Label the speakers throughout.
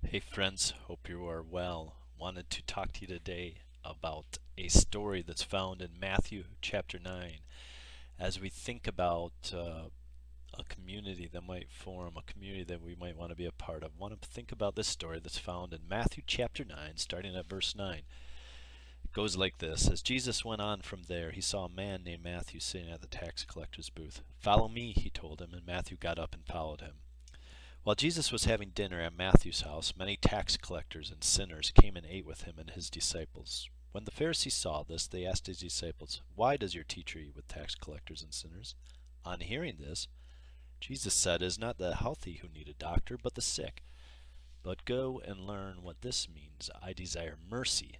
Speaker 1: Hey friends, hope you are well. Wanted to talk to you today about a story that's found in Matthew chapter 9 as we think about a community that might form, a community that we might want to be a part of. Want to think about this story that's found in Matthew chapter 9, starting at verse 9. It goes like this: As Jesus went on from there, he saw a man named Matthew sitting at the tax collector's booth. "Follow me," he told him, and Matthew got up and followed him. While Jesus was having dinner at Matthew's house, many tax collectors and sinners came and ate with him and his disciples. When the Pharisees saw this, they asked his disciples, "Why does your teacher eat with tax collectors and sinners?" On hearing this, Jesus said, "It is not the healthy who need a doctor, but the sick. But go and learn what this means. I desire mercy,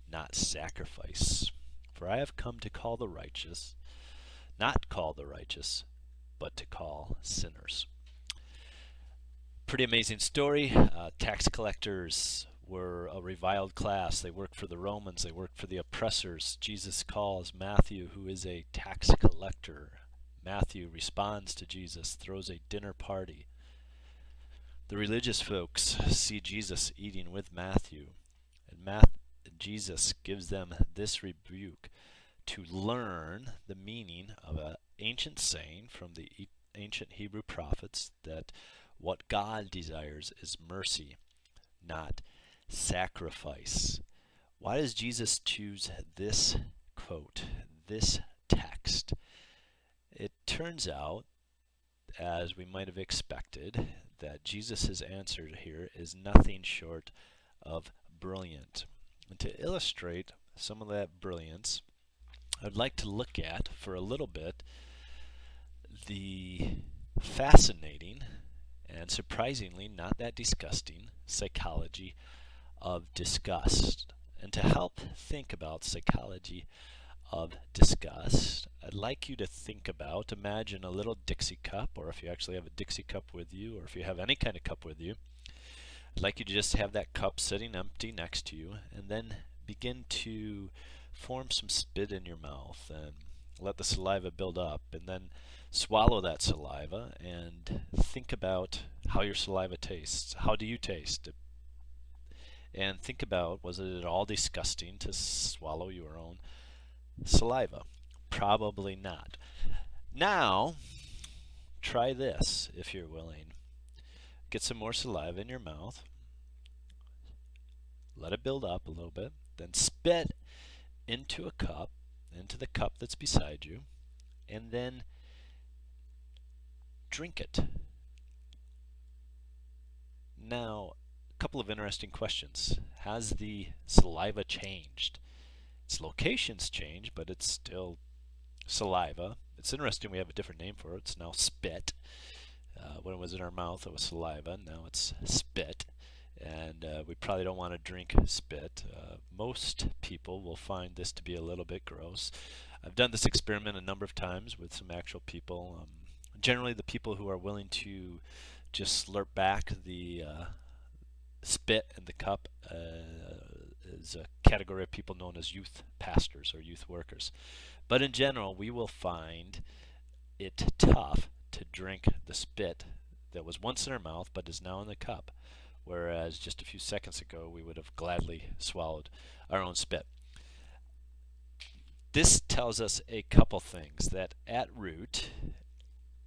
Speaker 1: not sacrifice. For I have come to call the righteous, not call the righteous, but to call sinners." Pretty amazing story. Tax collectors were a reviled class. They worked for the Romans, they worked for the oppressors. Jesus calls Matthew, who is a tax collector. Matthew responds to Jesus, throws a dinner party. The religious folks see Jesus eating with Matthew, and Jesus gives them this rebuke to learn the meaning of an ancient saying from the ancient Hebrew prophets that what God desires is mercy, not sacrifice. Why does Jesus choose this quote, this text? It turns out, as we might have expected, that Jesus' answer here is nothing short of brilliant. And to illustrate some of that brilliance, I'd like to look at, for a little bit, the fascinating and surprisingly not that disgusting psychology of disgust. And to help think about psychology of disgust, I'd like you to think about, imagine a little Dixie cup, or if you actually have a Dixie cup with you, or if you have any kind of cup with you, I'd like you to just have that cup sitting empty next to you, and then begin to form some spit in your mouth and let the saliva build up, and then swallow that saliva and think about how your saliva tastes. How do you taste? And think about, was it at all disgusting to swallow your own saliva? Probably not. Now, try this if you're willing. Get some more saliva in your mouth. Let it build up a little bit. Then spit into a cup, into the cup that's beside you, and then drink it. Now, a couple of interesting questions. Has the saliva changed? Its location's changed, but it's still saliva. It's interesting we have a different name for it. It's now spit. When it was in our mouth, it was saliva. Now it's spit. And we probably don't want to drink spit. Most people will find this to be a little bit gross. I've done this experiment a number of times with some actual people. Generally, the people who are willing to just slurp back the spit in the cup is a category of people known as youth pastors or youth workers. But in general, we will find it tough to drink the spit that was once in our mouth but is now in the cup, whereas just a few seconds ago we would have gladly swallowed our own spit. This tells us a couple things: that at root,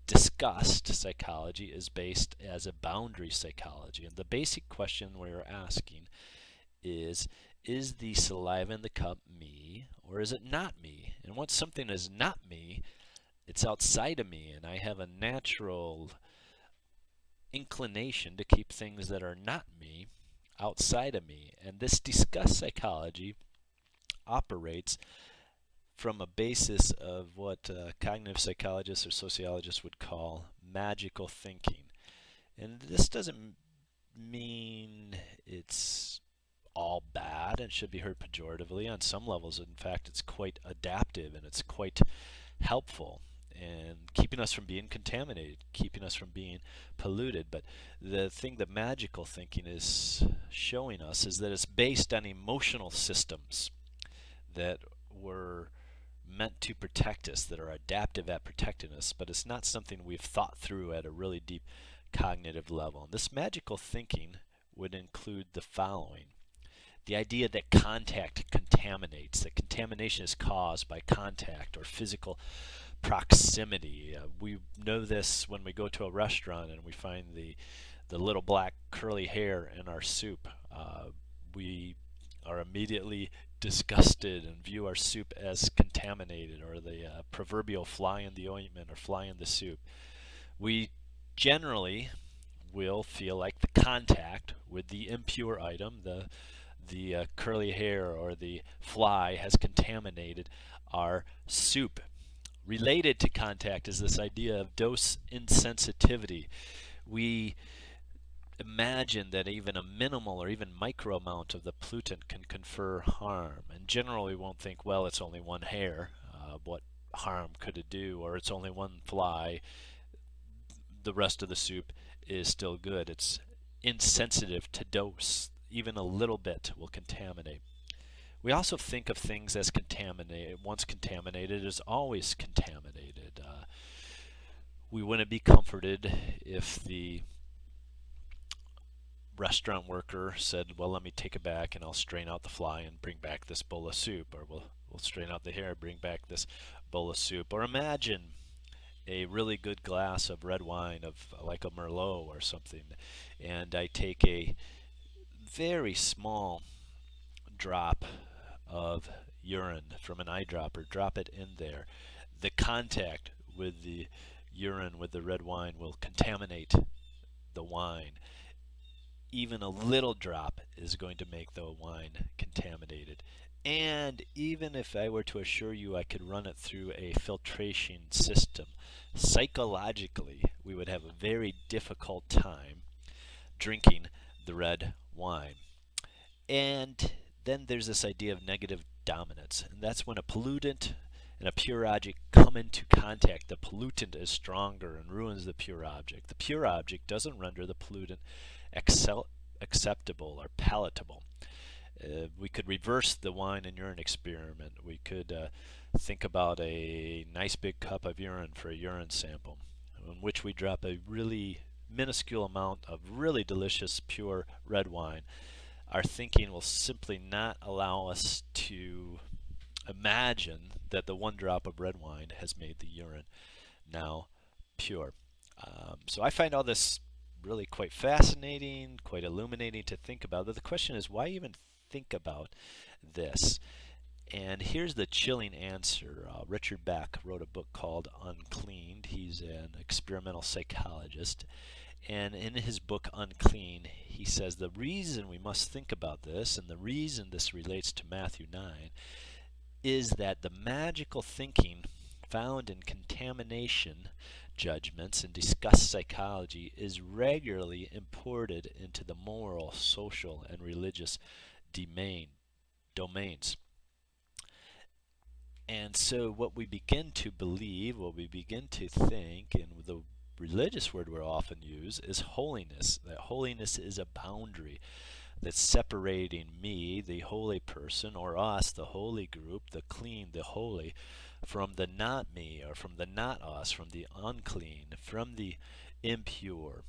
Speaker 1: disgust psychology is based as a boundary psychology. And the basic question we're asking is the saliva in the cup me, or is it not me? And once something is not me, it's outside of me, and I have a natural inclination to keep things that are not me outside of me. And this disgust psychology operates from a basis of what cognitive psychologists or sociologists would call magical thinking. And this doesn't mean it's all bad and should be heard pejoratively. On some levels, in fact, it's quite adaptive and it's quite helpful in keeping us from being contaminated, keeping us from being polluted. But the thing that magical thinking is showing us is that it's based on emotional systems that were meant to protect us, that are adaptive at protecting us, but it's not something we've thought through at a really deep cognitive level. And this magical thinking would include the following. The idea that contact contaminates, that contamination is caused by contact or physical proximity. We know this when we go to a restaurant and we find the little black curly hair in our soup. We are immediately disgusted and view our soup as contaminated, or the proverbial fly in the ointment or fly in the soup. We generally will feel like the contact with the impure item, the curly hair or the fly, has contaminated our soup. Related to contact is this idea of dose insensitivity. We imagine that even a minimal or even micro amount of the pollutant can confer harm, and generally we won't think, well, it's only one hair, what harm could it do, or it's only one fly, the rest of the soup is still good. It's insensitive to dose. Even a little bit will contaminate. We also think of things as contaminated. Once contaminated is always contaminated. We wouldn't be comforted if the restaurant worker said, well, let me take it back and I'll strain out the fly and bring back this bowl of soup, or we'll strain out the hair and bring back this bowl of soup. Or imagine a really good glass of red wine, of like a Merlot or something, and I take a very small drop of urine from an eyedropper, drop it in there. The contact with the urine with the red wine will contaminate the wine. Even a little drop is going to make the wine contaminated. And even if I were to assure you I could run it through a filtration system, psychologically we would have a very difficult time drinking the red wine. And then there's this idea of negative dominance, and that's when a pollutant and a pure object come into contact. The pollutant is stronger and ruins the pure object. The pure object doesn't render the pollutant acceptable or palatable. We could reverse the wine and urine experiment. We could think about a nice big cup of urine for a urine sample, in which we drop a really minuscule amount of really delicious pure red wine. Our thinking will simply not allow us to imagine that the one drop of red wine has made the urine now pure. So I find all this really quite fascinating, quite illuminating to think about. But the question is, why even think about this? And here's the chilling answer. Richard Beck wrote a book called Uncleaned. He's an experimental psychologist. And in his book Unclean, he says the reason we must think about this, and the reason this relates to Matthew 9, is that the magical thinking found in contamination judgments and discussed psychology is regularly imported into the moral, social, and religious domains. And so what we begin to believe, what we begin to think, and the religious word we'll often use is holiness. That holiness is a boundary that's separating me, the holy person, or us, the holy group, the clean, the holy, from the not me, or from the not us, from the unclean, from the impure.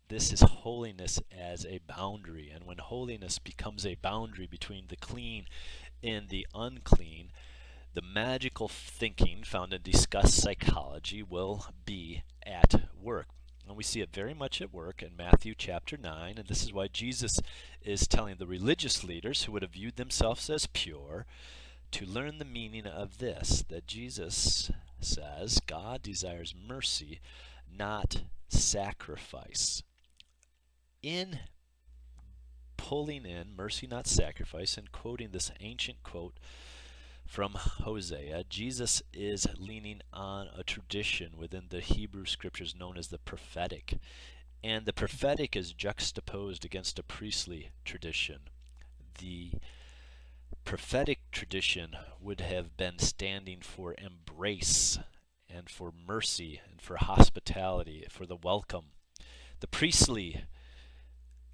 Speaker 1: This is holiness as a boundary, and when holiness becomes a boundary between the clean and the unclean, the magical thinking found in discussed psychology will be at work. And we see it very much at work in Matthew chapter 9, and this is why Jesus is telling the religious leaders who would have viewed themselves as pure to learn the meaning of this, that Jesus says God desires mercy, not sacrifice. In pulling in mercy, not sacrifice, and quoting this ancient quote from Hosea, Jesus is leaning on a tradition within the Hebrew scriptures known as the prophetic. And the prophetic is juxtaposed against a priestly tradition. The prophetic tradition would have been standing for embrace and for mercy and for hospitality, for the welcome. The priestly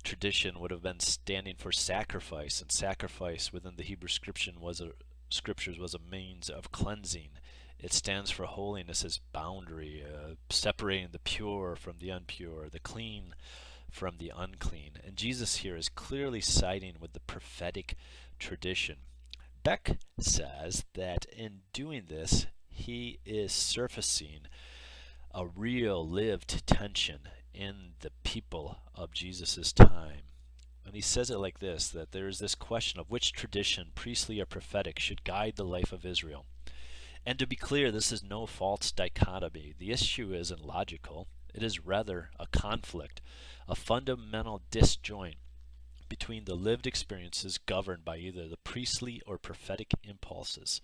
Speaker 1: tradition would have been standing for sacrifice, and sacrifice within the Hebrew scriptures was a means of cleansing. It stands for holiness as boundary, separating the pure from the impure, the clean from the unclean. And Jesus here is clearly siding with the prophetic tradition. Beck says that in doing this, he is surfacing a real lived tension in the people of Jesus' time. And he says it like this, that there is this question of which tradition, priestly or prophetic, should guide the life of Israel. And to be clear, this is no false dichotomy. The issue isn't logical. It is rather a conflict, a fundamental disjoint between the lived experiences governed by either the priestly or prophetic impulses.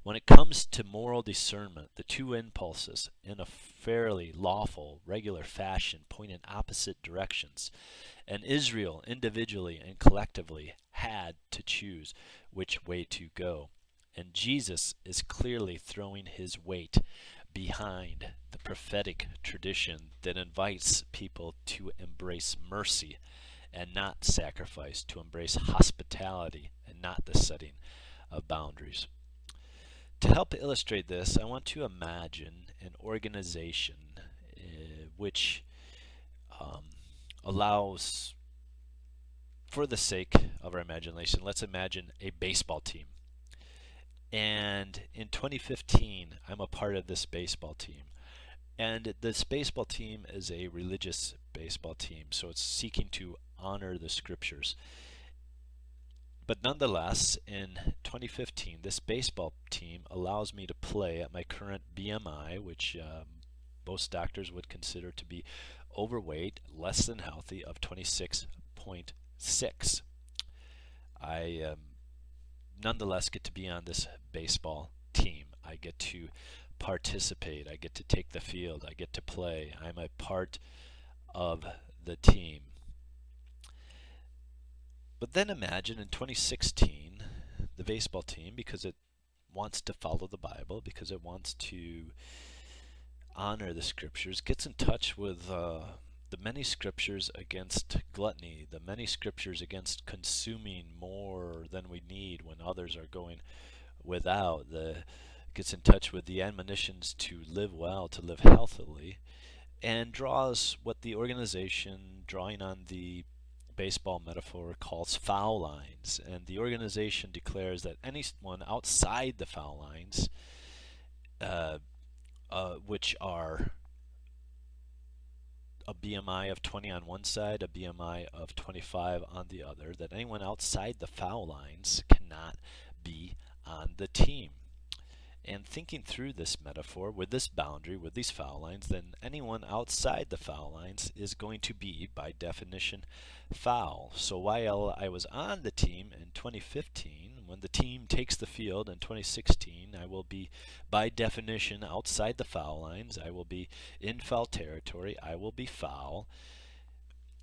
Speaker 1: When it comes to moral discernment, the two impulses, in a fairly lawful, regular fashion, point in opposite directions, and Israel, individually and collectively, had to choose which way to go. And Jesus is clearly throwing his weight behind the prophetic tradition that invites people to embrace mercy and not sacrifice, to embrace hospitality and not the setting of boundaries. To help illustrate this, I want to imagine an organization which allows, for the sake of our imagination, let's imagine a baseball team. And in 2015, I'm a part of this baseball team. And this baseball team is a religious baseball team, so it's seeking to honor the scriptures. But nonetheless, in 2015, this baseball team allows me to play at my current BMI, which most doctors would consider to be overweight, less than healthy, of 26.6. I nonetheless get to be on this baseball team. I get to participate. I get to take the field. I get to play. I'm a part of the team. But then imagine in 2016, the baseball team, because it wants to follow the Bible, because it wants to honor the scriptures, gets in touch with the many scriptures against gluttony, the many scriptures against consuming more than we need when others are going without, gets in touch with the admonitions to live well, to live healthily, and draws what the organization, drawing on the baseball metaphor, calls foul lines. And the organization declares that anyone outside the foul lines, which are a BMI of 20 on one side, a BMI of 25 on the other, that anyone outside the foul lines cannot be on the team. And thinking through this metaphor, with this boundary, with these foul lines, then anyone outside the foul lines is going to be, by definition, foul. So while I was on the team in 2015, when the team takes the field in 2016, I will be, by definition, outside the foul lines. I will be in foul territory. I will be foul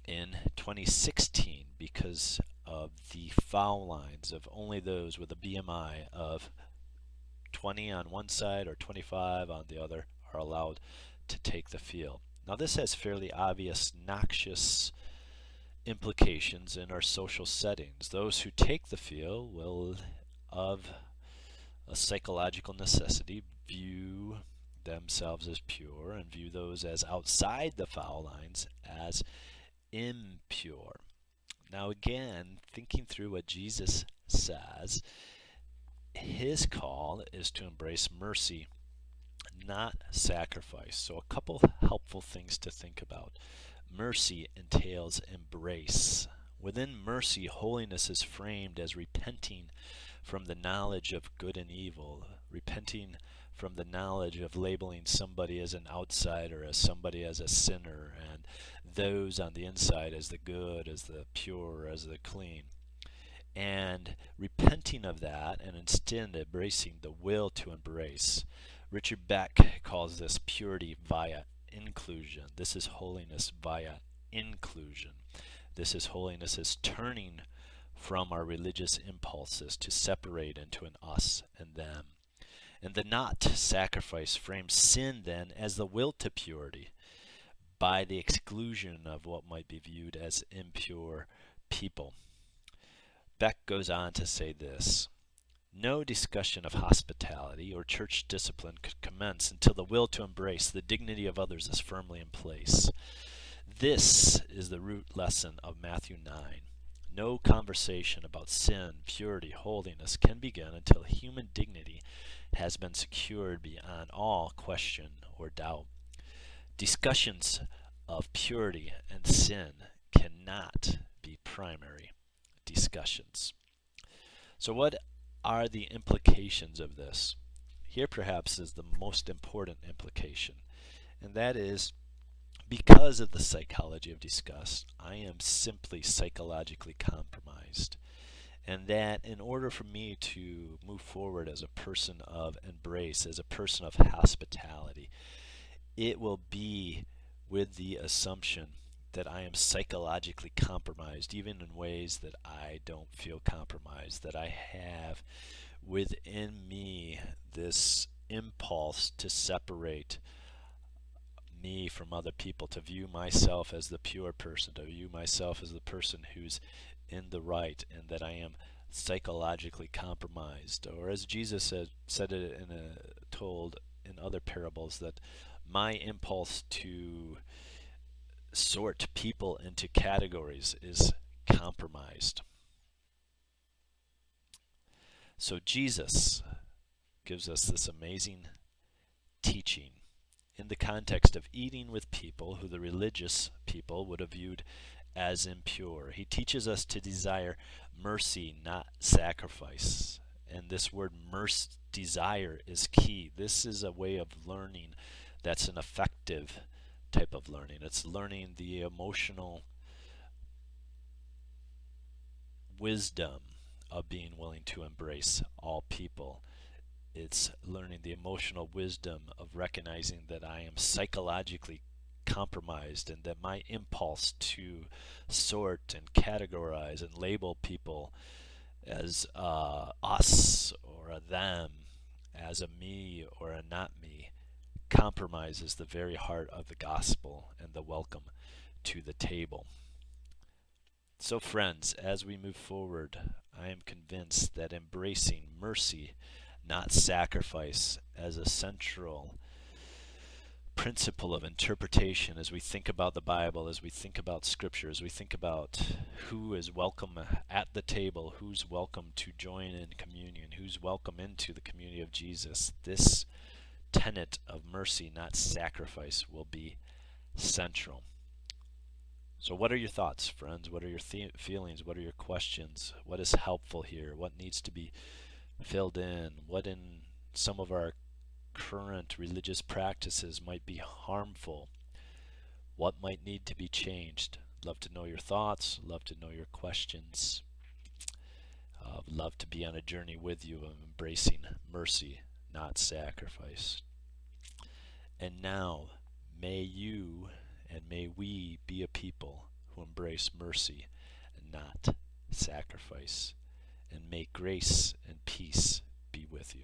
Speaker 1: in 2016 because of the foul lines of only those with a BMI of 20 on one side or 25 on the other are allowed to take the field. Now this has fairly obvious noxious implications in our social settings. Those who take the field will, of a psychological necessity, view themselves as pure and view those as outside the foul lines as impure. Now again, thinking through what Jesus says, his call is to embrace mercy, not sacrifice. So a couple helpful things to think about. Mercy entails embrace. Within mercy, holiness is framed as repenting from the knowledge of good and evil, repenting from the knowledge of labeling somebody as an outsider, as somebody as a sinner, and those on the inside as the good, as the pure, as the clean. And repenting of that and instead embracing the will to embrace. Richard Beck calls this purity via inclusion. This is holiness via inclusion. This is holiness as turning from our religious impulses to separate into an us and them. And the not sacrifice frames sin then as the will to purity by the exclusion of what might be viewed as impure people. Beck goes on to say this: no discussion of hospitality or church discipline could commence until the will to embrace the dignity of others is firmly in place. This is the root lesson of Matthew 9. No conversation about sin, purity, holiness can begin until human dignity has been secured beyond all question or doubt. Discussions of purity and sin cannot be primary discussions. So, what are the implications of this? Here, perhaps, is the most important implication, and that is because of the psychology of disgust, I am simply psychologically compromised. And that in order for me to move forward as a person of embrace, as a person of hospitality, it will be with the assumption that I am psychologically compromised, even in ways that I don't feel compromised, that I have within me this impulse to separate me from other people, to view myself as the pure person, to view myself as the person who's in the right, and that I am psychologically compromised. Or as Jesus said it told in other parables, that my impulse to sort people into categories is compromised. So Jesus gives us this amazing teaching in the context of eating with people who the religious people would have viewed as impure. He teaches us to desire mercy, not sacrifice. And this word desire is key. This is a way of learning that's an effective type of learning. It's learning the emotional wisdom of being willing to embrace all people. It's learning the emotional wisdom of recognizing that I am psychologically compromised and that my impulse to sort and categorize and label people as us or a them, as a me or a not me, compromises the very heart of the gospel and the welcome to the table. So, friends, as we move forward, I am convinced that embracing mercy, not sacrifice, as a central principle of interpretation as we think about the Bible, as we think about Scripture, as we think about who is welcome at the table, who's welcome to join in communion, who's welcome into the community of Jesus, this tenet of mercy, not sacrifice, will be central. So what are your thoughts, friends? What are your feelings? What are your questions? What is helpful here? What needs to be filled in? What in some of our current religious practices might be harmful? What might need to be changed? Love to know your thoughts. Love to know your questions. Love to be on a journey with you of embracing mercy, not sacrifice. And now, may you and may we be a people who embrace mercy and not sacrifice. And may grace and peace be with you.